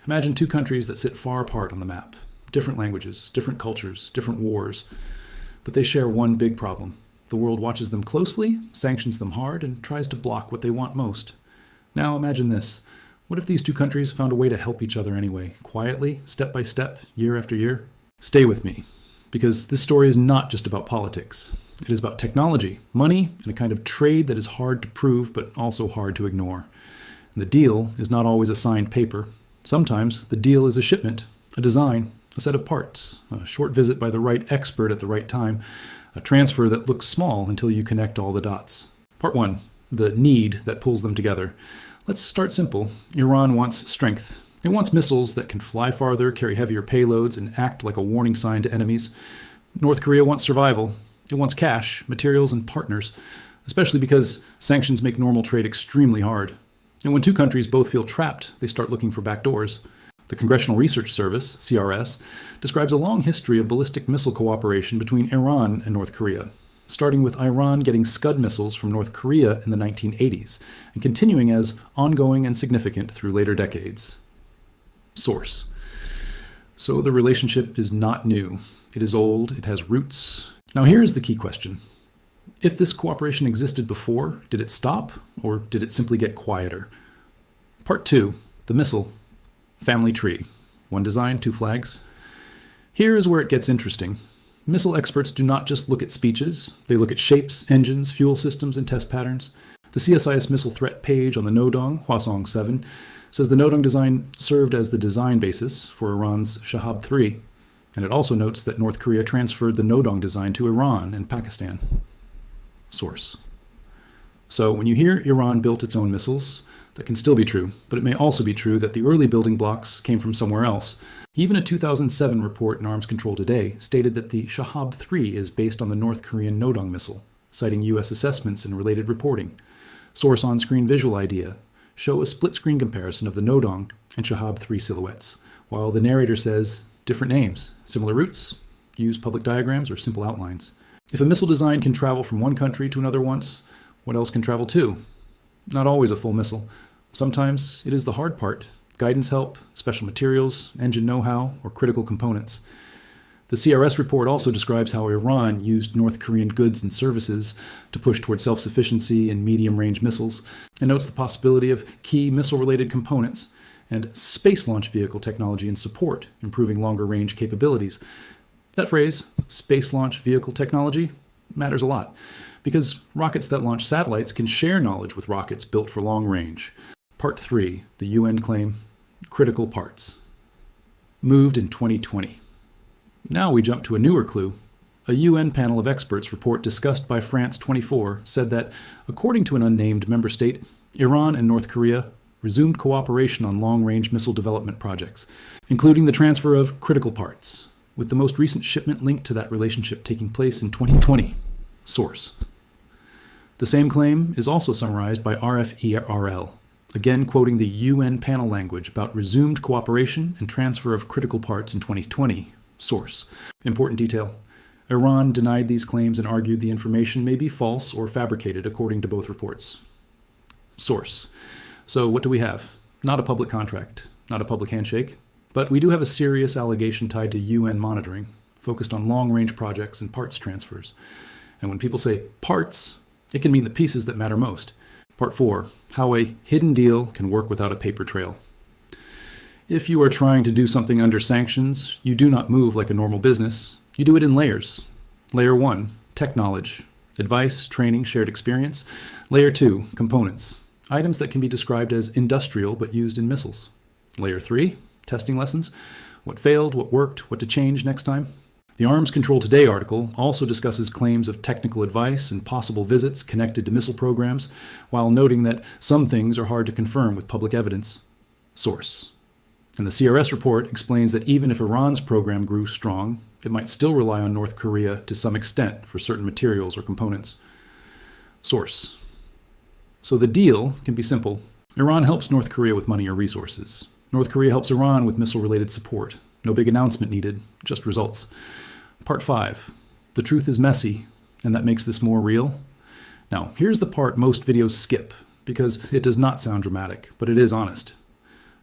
Imagine two countries that sit far apart on the map. Different languages, different cultures, different wars. But they share one big problem. The world watches them closely, sanctions them hard, and tries to block what they want most. Now imagine this. What if these two countries found a way to help each other anyway, quietly, step by step, year after year? Stay with me, because this story is not just about politics. It is about technology, money, and a kind of trade that is hard to prove but also hard to ignore. And the deal is not always a signed paper. Sometimes the deal is a shipment, a design, a set of parts, a short visit by the right expert at the right time, a transfer that looks small until you connect all the dots. Part 1. The need that pulls them together. Let's start simple. Iran wants strength. It wants missiles that can fly farther, carry heavier payloads, and act like a warning sign to enemies. North Korea wants survival. It wants cash, materials, and partners, especially because sanctions make normal trade extremely hard. And when two countries both feel trapped, they start looking for backdoors. The Congressional Research Service, CRS, describes a long history of ballistic missile cooperation between Iran and North Korea, starting with Iran getting Scud missiles from North Korea in the 1980s, and continuing as ongoing and significant through later decades. Source. So the relationship is not new. It is old, it has roots. Now here's the key question. If this cooperation existed before, did it stop, or did it simply get quieter? Part 2. The missile. Family tree. One design, two flags. Here is where it gets interesting. Missile experts do not just look at speeches. They look at shapes, engines, fuel systems, and test patterns. The CSIS missile threat page on the Nodong, Hwasong 7, says the Nodong design served as the design basis for Iran's Shahab 3. And it also notes that North Korea transferred the Nodong design to Iran and Pakistan. Source. So when you hear Iran built its own missiles, that can still be true, but it may also be true that the early building blocks came from somewhere else. Even a 2007 report in Arms Control Today stated that the Shahab 3 is based on the North Korean Nodong missile, citing U.S. assessments and related reporting. Source on-screen visual idea show a split-screen comparison of the Nodong and Shahab 3 silhouettes, while the narrator says different names, similar routes, use public diagrams or simple outlines. If a missile design can travel from one country to another once, what else can travel to? Not always a full missile. Sometimes it is the hard part, guidance help, special materials, engine know-how, or critical components. The CRS report also describes how Iran used North Korean goods and services to push toward self-sufficiency in medium-range missiles, and notes the possibility of key missile-related components and space launch vehicle technology and support, improving longer-range capabilities. That phrase, space launch vehicle technology, matters a lot, because rockets that launch satellites can share knowledge with rockets built for long range. Part 3, the UN claim, critical parts. Moved in 2020. Now we jump to a newer clue. A UN panel of experts report discussed by France 24 said that, according to an unnamed member state, Iran and North Korea resumed cooperation on long-range missile development projects, including the transfer of critical parts, with the most recent shipment linked to that relationship taking place in 2020. Source. The same claim is also summarized by RFERL, again quoting the UN panel language about resumed cooperation and transfer of critical parts in 2020. Source. Important detail. Iran denied these claims and argued the information may be false or fabricated according to both reports. Source. So what do we have? Not a public contract, not a public handshake, but we do have a serious allegation tied to UN monitoring, focused on long-range projects and parts transfers. And when people say parts, it can mean the pieces that matter most. Part 4, how a hidden deal can work without a paper trail. If you are trying to do something under sanctions, you do not move like a normal business. You do it in layers. Layer 1, tech knowledge, advice, training, shared experience. Layer 2, components, items that can be described as industrial but used in missiles. Layer 3, testing lessons, what failed, what worked, what to change next time. The Arms Control Today article also discusses claims of technical advice and possible visits connected to missile programs, while noting that some things are hard to confirm with public evidence. Source. And the CRS report explains that even if Iran's program grew strong, it might still rely on North Korea to some extent for certain materials or components. Source. So the deal can be simple. Iran helps North Korea with money or resources. North Korea helps Iran with missile-related support. No big announcement needed, just results. Part 5. The truth is messy, and that makes this more real. Now, here's the part most videos skip, because it does not sound dramatic, but it is honest.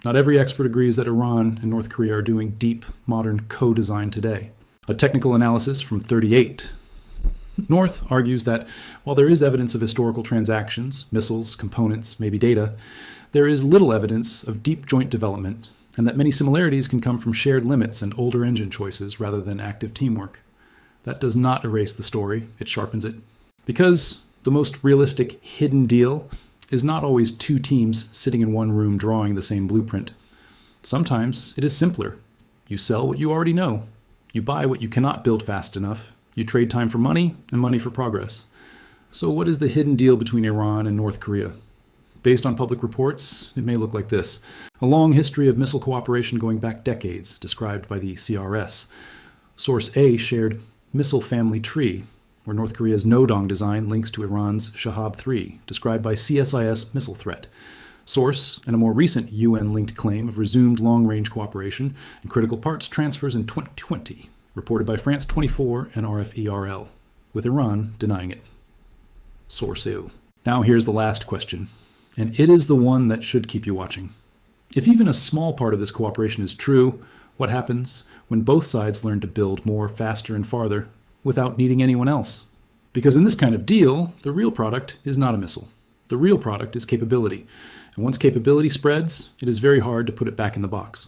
Not every expert agrees that Iran and North Korea are doing deep, modern co-design today. A technical analysis from 38. North argues that while there is evidence of historical transactions, missiles, components, maybe data, there is little evidence of deep joint development, and that many similarities can come from shared limits and older engine choices rather than active teamwork. That does not erase the story, it sharpens it. Because the most realistic hidden deal is not always two teams sitting in one room drawing the same blueprint. Sometimes it is simpler. You sell what you already know. You buy what you cannot build fast enough. You trade time for money and money for progress. So what is the hidden deal between Iran and North Korea? Based on public reports, it may look like this. A long history of missile cooperation going back decades, described by the CRS. Source A shared missile family tree, where North Korea's Nodong design links to Iran's Shahab-3, described by CSIS missile threat. Source, and a more recent UN-linked claim of resumed long-range cooperation and critical parts transfers in 2020, reported by France 24 and RFERL, with Iran denying it. Source A. Now here's the last question, and it is the one that should keep you watching. If even a small part of this cooperation is true, what happens when both sides learn to build more, faster, and farther without needing anyone else? Because in this kind of deal, the real product is not a missile. The real product is capability. And once capability spreads, it is very hard to put it back in the box.